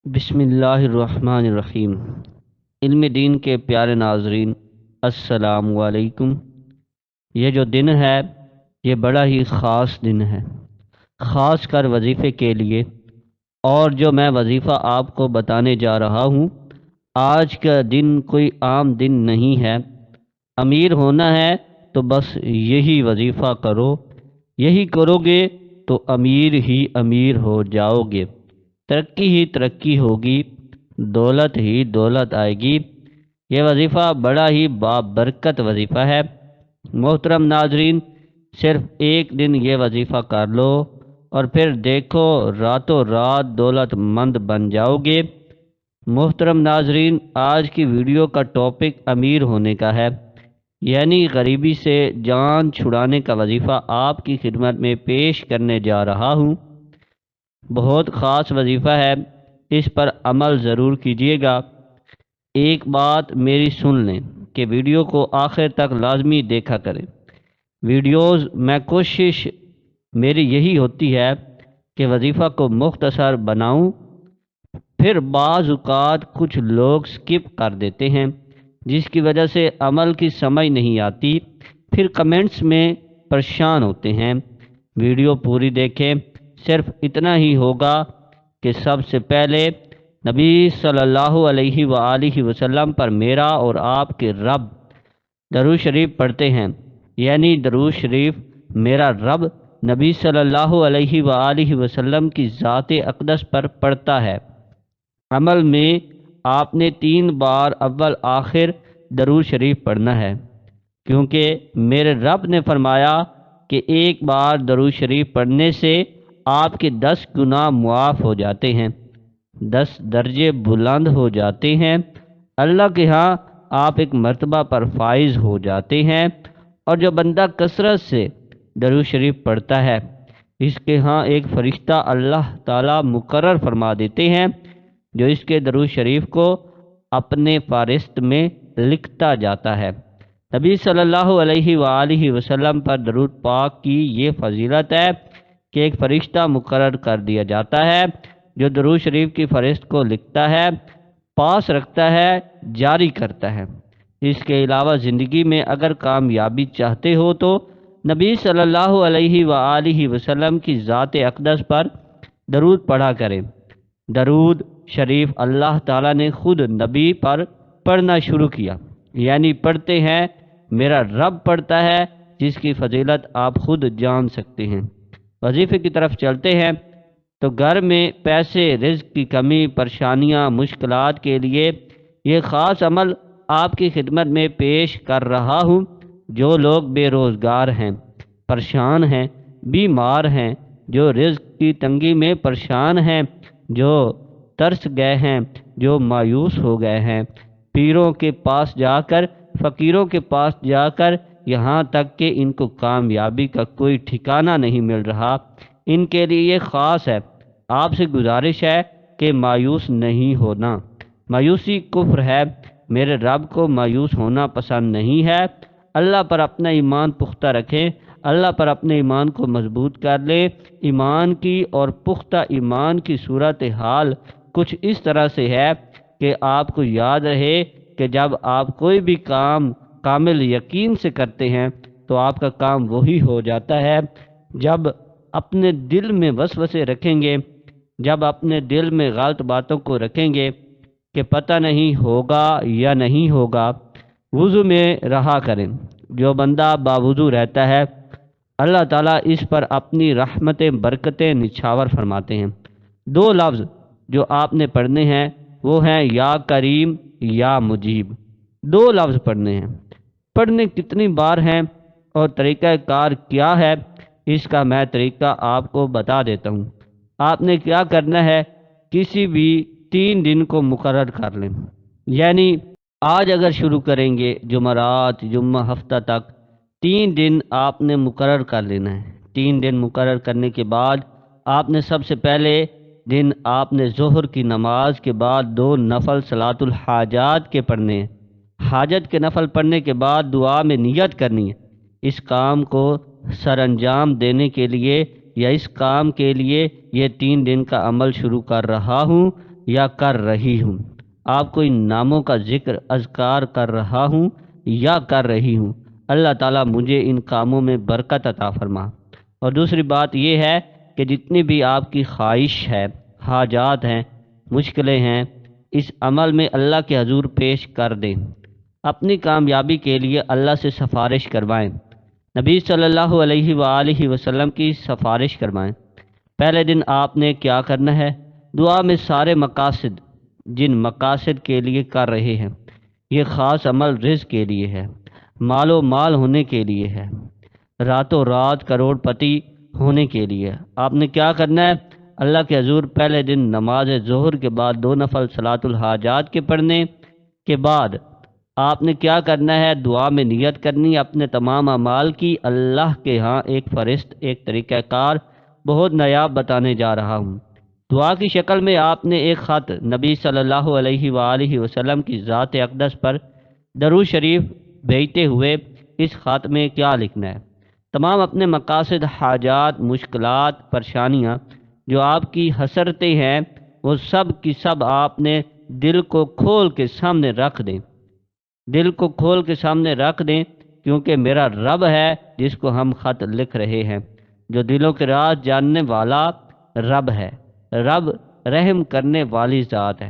بسم اللہ الرحمن الرحیم۔ علم دین کے پیارے ناظرین، السلام علیکم۔ یہ جو دن ہے یہ بڑا ہی خاص دن ہے، خاص کر وظیفے کے لیے۔ اور جو میں وظیفہ آپ کو بتانے جا رہا ہوں، آج کا دن کوئی عام دن نہیں ہے۔ امیر ہونا ہے تو بس یہی وظیفہ کرو، یہی کرو گے تو امیر ہی امیر ہو جاؤ گے، ترقی ہی ترقی ہوگی، دولت ہی دولت آئے گی۔ یہ وظیفہ بڑا ہی بابرکت وظیفہ ہے۔ محترم ناظرین، صرف ایک دن یہ وظیفہ کر لو اور پھر دیکھو راتوں رات دولت مند بن جاؤ گے۔ محترم ناظرین، آج کی ویڈیو کا ٹاپک امیر ہونے کا ہے، یعنی غریبی سے جان چھڑانے کا وظیفہ آپ کی خدمت میں پیش کرنے جا رہا ہوں۔ بہت خاص وظیفہ ہے، اس پر عمل ضرور کیجیے گا۔ ایک بات میری سن لیں کہ ویڈیو کو آخر تک لازمی دیکھا کریں۔ ویڈیوز میں کوشش میری یہی ہوتی ہے کہ وظیفہ کو مختصر بناؤں، پھر بعض اوقات کچھ لوگ سکپ کر دیتے ہیں جس کی وجہ سے عمل کی سمجھ نہیں آتی، پھر کمنٹس میں پریشان ہوتے ہیں۔ ویڈیو پوری دیکھیں، صرف اتنا ہی ہوگا کہ سب سے پہلے نبی صلی اللہ علیہ وآلہ وسلم پر میرا اور آپ کے رب درود شریف پڑھتے ہیں، یعنی درود شریف میرا رب نبی صلی اللہ علیہ وآلہ وسلم کی ذات اقدس پر پڑھتا ہے۔ عمل میں آپ نے 3 بار اول آخر درود شریف پڑھنا ہے، کیونکہ میرے رب نے فرمایا کہ ایک بار درود شریف پڑھنے سے آپ کے 10 گناہ معاف ہو جاتے ہیں، 10 درجے بلند ہو جاتے ہیں، اللہ کے ہاں آپ ایک مرتبہ پر فائز ہو جاتے ہیں۔ اور جو بندہ کثرت سے درود شریف پڑھتا ہے، اس کے ہاں ایک فرشتہ اللہ تعالیٰ مقرر فرما دیتے ہیں جو اس کے درود شریف کو اپنے فہرست میں لکھتا جاتا ہے۔ نبی صلی اللہ علیہ وآلہ وسلم پر درود پاک کی یہ فضیلت ہے کہ ایک فرشتہ مقرر کر دیا جاتا ہے جو درود شریف کی فہرست کو لکھتا ہے، پاس رکھتا ہے، جاری کرتا ہے۔ اس کے علاوہ زندگی میں اگر کامیابی چاہتے ہو تو نبی صلی اللہ علیہ وآلہ وسلم کی ذات اقدس پر درود پڑھا کریں۔ درود شریف اللہ تعالیٰ نے خود نبی پر پڑھنا شروع کیا، یعنی پڑھتے ہیں، میرا رب پڑھتا ہے، جس کی فضیلت آپ خود جان سکتے ہیں۔ وظیفے کی طرف چلتے ہیں تو گھر میں پیسے، رزق کی کمی، پریشانیاں، مشکلات کے لیے یہ خاص عمل آپ کی خدمت میں پیش کر رہا ہوں۔ جو لوگ بے روزگار ہیں، پریشان ہیں، بیمار ہیں، جو رزق کی تنگی میں پریشان ہیں، جو ترس گئے ہیں، جو مایوس ہو گئے ہیں، پیروں کے پاس جا کر، فقیروں کے پاس جا کر، یہاں تک کہ ان کو کامیابی کا کوئی ٹھکانہ نہیں مل رہا، ان کے لیے یہ خاص ہے۔ آپ سے گزارش ہے کہ مایوس نہیں ہونا، مایوسی کفر ہے، میرے رب کو مایوس ہونا پسند نہیں ہے۔ اللہ پر اپنا ایمان پختہ رکھیں، اللہ پر اپنے ایمان کو مضبوط کر لیں۔ ایمان کی اور پختہ ایمان کی صورتحال کچھ اس طرح سے ہے کہ آپ کو یاد رہے کہ جب آپ کوئی بھی کام کامل یقین سے کرتے ہیں تو آپ کا کام وہی ہو جاتا ہے۔ جب اپنے دل میں وسوسے رکھیں گے، جب اپنے دل میں غلط باتوں کو رکھیں گے کہ پتہ نہیں ہوگا یا نہیں ہوگا، وضو میں رہا کریں۔ جو بندہ باوضو رہتا ہے، اللہ تعالیٰ اس پر اپنی رحمتیں برکتیں نچھاور فرماتے ہیں۔ 2 لفظ جو آپ نے پڑھنے ہیں وہ ہیں یا کریم یا مجیب۔ 2 لفظ پڑھنے ہیں۔ پڑھنے کتنی بار ہیں اور طریقہ کار کیا ہے، اس کا میں طریقہ آپ کو بتا دیتا ہوں۔ آپ نے کیا کرنا ہے، کسی بھی 3 دن کو مقرر کر لیں، یعنی آج اگر شروع کریں گے جمعرات، جمعہ، ہفتہ تک 3 دن آپ نے مقرر کر لینا ہے۔ 3 دن مقرر کرنے کے بعد آپ نے سب سے پہلے دن آپ نے ظہر کی نماز کے بعد 2 نفل صلاۃ الحاجات کے پڑھنے ہیں۔ حاجت کے نفل پڑھنے کے بعد دعا میں نیت کرنی ہے، اس کام کو سر انجام دینے کے لیے یا اس کام کے لیے یہ 3 دن کا عمل شروع کر رہا ہوں یا کر رہی ہوں، آپ کو ان ناموں کا ذکر اذکار کر رہا ہوں یا کر رہی ہوں، اللہ تعالیٰ مجھے ان کاموں میں برکت عطا فرما۔ اور دوسری بات یہ ہے کہ جتنی بھی آپ کی خواہش ہے، حاجات ہیں، مشکلیں ہیں، اس عمل میں اللہ کے حضور پیش کر دیں، اپنی کامیابی کے لیے اللہ سے سفارش کروائیں، نبی صلی اللہ علیہ وآلہ وسلم کی سفارش کروائیں۔ پہلے دن آپ نے کیا کرنا ہے؟ دعا میں سارے مقاصد، جن مقاصد کے لیے کر رہے ہیں، یہ خاص عمل رزق کے لیے ہے، مال و مال ہونے کے لیے ہے، راتوں رات کروڑ پتی ہونے کے لیے، آپ نے کیا کرنا ہے؟ اللہ کے حضور پہلے دن نماز ظہر کے بعد 2 نفل صلاۃ الحاجات کے پڑھنے کے بعد آپ نے کیا کرنا ہے؟ دعا میں نیت کرنی ہے اپنے تمام اعمال کی۔ اللہ کے ہاں ایک فرشت، ایک طریقہ کار بہت نایاب بتانے جا رہا ہوں۔ دعا کی شکل میں آپ نے ایک خط نبی صلی اللہ علیہ وآلہ وسلم کی ذات اقدس پر درود شریف بھیجتے ہوئے اس خط میں کیا لکھنا ہے؟ تمام اپنے مقاصد، حاجات، مشکلات، پریشانیاں جو آپ کی حسرتیں ہیں، وہ سب کی سب آپ نے دل کو کھول کے سامنے رکھ دیں، دل کو کھول کے سامنے رکھ دیں، کیونکہ میرا رب ہے جس کو ہم خط لکھ رہے ہیں، جو دلوں کے راز جاننے والا رب ہے، رب رحم کرنے والی ذات ہے۔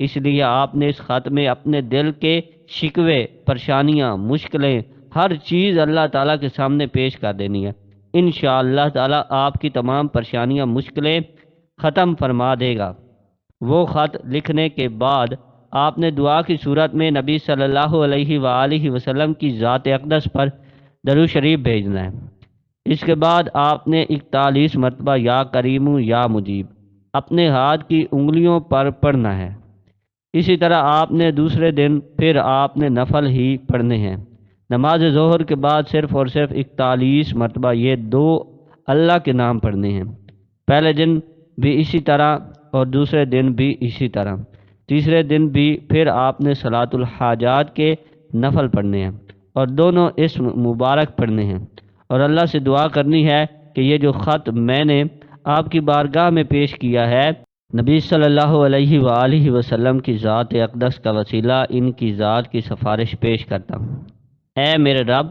اس لیے آپ نے اس خط میں اپنے دل کے شکوے، پریشانیاں، مشکلیں، ہر چیز اللہ تعالیٰ کے سامنے پیش کر دینی ہے۔ انشاءاللہ تعالیٰ آپ کی تمام پریشانیاں، مشکلیں ختم فرما دے گا۔ وہ خط لکھنے کے بعد آپ نے دعا کی صورت میں نبی صلی اللہ علیہ وآلہ وسلم کی ذات اقدس پر درود شریف بھیجنا ہے۔ اس کے بعد آپ نے 41 مرتبہ یا کریم یا مجیب اپنے ہاتھ کی انگلیوں پر پڑھنا ہے۔ اسی طرح آپ نے دوسرے دن پھر آپ نے نفل ہی پڑھنے ہیں۔ نماز ظہر کے بعد صرف اور صرف 41 مرتبہ یہ 2 اللہ کے نام پڑھنے ہیں۔ پہلے دن بھی اسی طرح اور دوسرے دن بھی اسی طرح، تیسرے دن بھی پھر آپ نے صلاۃ الحاجات کے نفل پڑھنے ہیں اور دونوں اسم مبارک پڑھنے ہیں، اور اللہ سے دعا کرنی ہے کہ یہ جو خط میں نے آپ کی بارگاہ میں پیش کیا ہے، نبی صلی اللہ علیہ وآلہ وسلم کی ذات اقدس کا وسیلہ ان کی ذات کی سفارش پیش کرتا ہوں۔ اے میرے رب،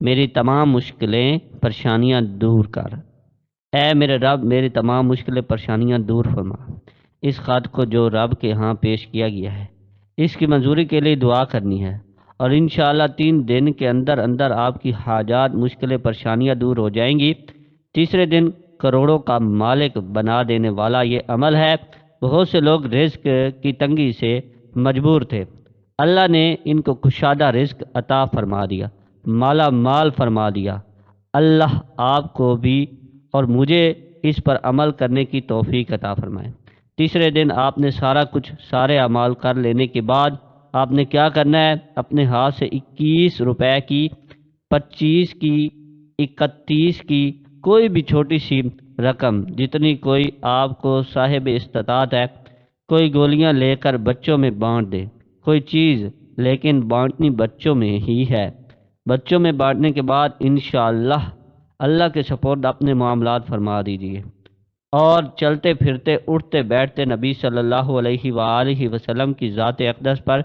میری تمام مشکلیں، پریشانیاں دور کر۔ اے میرے رب، میری تمام مشکلیں، پریشانیاں دور فرما۔ اس خط کو جو رب کے ہاں پیش کیا گیا ہے، اس کی منظوری کے لیے دعا کرنی ہے، اور انشاءاللہ 3 دن کے اندر اندر آپ کی حاجات، مشکلیں، پریشانیاں دور ہو جائیں گی۔ تیسرے دن کروڑوں کا مالک بنا دینے والا یہ عمل ہے۔ بہت سے لوگ رزق کی تنگی سے مجبور تھے، اللہ نے ان کو کشادہ رزق عطا فرما دیا، مالا مال فرما دیا۔ اللہ آپ کو بھی اور مجھے اس پر عمل کرنے کی توفیق عطا فرمائے۔ تیسرے دن آپ نے سارا کچھ، سارے اعمال کر لینے کے بعد آپ نے کیا کرنا ہے؟ اپنے ہاتھ سے 21 روپے کی، 25 کی، 31 کی، کوئی بھی چھوٹی سی رقم، جتنی کوئی آپ کو صاحب استطاعت ہے، کوئی گولیاں لے کر بچوں میں بانٹ دے، کوئی چیز، لیکن بانٹنی بچوں میں ہی ہے۔ بچوں میں بانٹنے کے بعد انشاءاللہ اللہ کے سپرد اپنے معاملات فرما دیجیے، اور چلتے پھرتے، اٹھتے بیٹھتے نبی صلی اللہ علیہ وآلہ وسلم کی ذات اقدس پر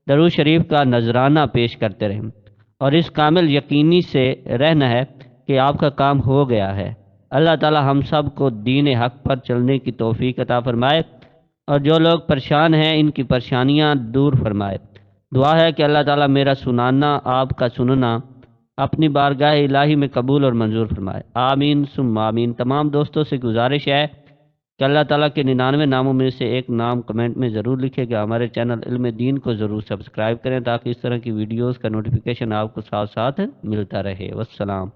درود شریف کا نذرانہ پیش کرتے رہیں، اور اس کامل یقینی سے رہنا ہے کہ آپ کا کام ہو گیا ہے۔ اللہ تعالی ہم سب کو دین حق پر چلنے کی توفیق عطا فرمائے، اور جو لوگ پریشان ہیں ان کی پریشانیاں دور فرمائے۔ دعا ہے کہ اللہ تعالی میرا سنانا، آپ کا سننا اپنی بارگاہ الہی میں قبول اور منظور فرمائے، آمین ثم آمین۔ تمام دوستوں سے گزارش ہے کہ اللہ تعالیٰ کے 99 ناموں میں سے ایک نام کمنٹ میں ضرور لکھے کہ ہمارے چینل علم دین کو ضرور سبسکرائب کریں، تاکہ اس طرح کی ویڈیوز کا نوٹیفیکیشن آپ کو ساتھ ساتھ ملتا رہے۔ والسلام۔